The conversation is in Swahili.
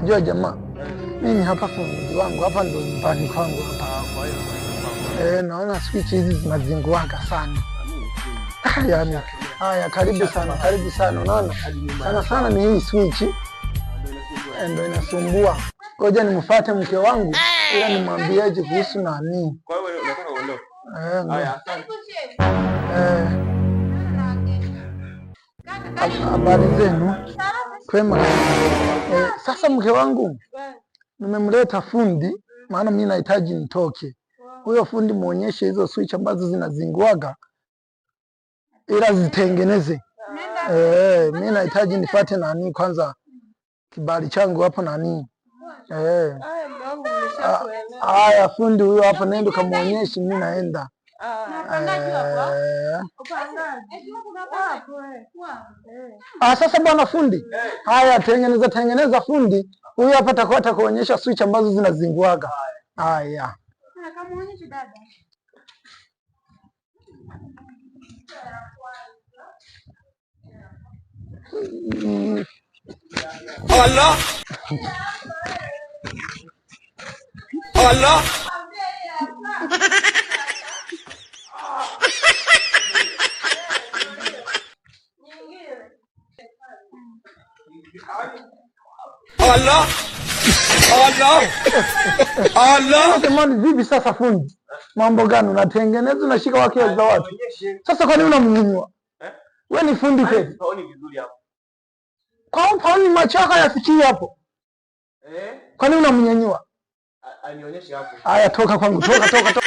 Unajua jamaa, mimi hapa fundi wangu hapa ndo nyumbani kwangu hapa. Naona switch hizi zinazinguaka sana. Yaani, haya karibu sana. Unaona? Sana ni hii switch. Ndio inasumbua. Ngoja nimfuate mke wangu ila nimwambieje kuhusu nani. Kwa hiyo unataka uondoke? Haya, habari zenu? Kwema. Sasa mke wangu nimemleta fundi, maana mimi nahitaji nitoke. Huyo fundi muonyeshe hizo switch ambazo zinazinguaga ila zitengeneze. Mimi nahitaji nifuate nani kwanza, kibali changu hapo nani. Haya, fundi huyo hapo, nenda kamuonyeshe, mimi naenda. Sasa bwana fundi, haya tengeneza fundi huyu hapa, atakuwa kuonyesha switch ambazo zinazinguaga. Haya, kamuonyeshe dada. Allah Allah. Allah Allah. Jamani, vipi sasa fundi? Mambo gani unatengeneza, unashika wake za watu? Sasa kwa nini unamnyanyua? Wewe ni fundi kweli? Paoni vizuri hapo. Kwa paoni macho yako yafikie hapo. Kwa nini unamnyanyua? Anionyeshe hapo. Haya, toka kwangu, toka.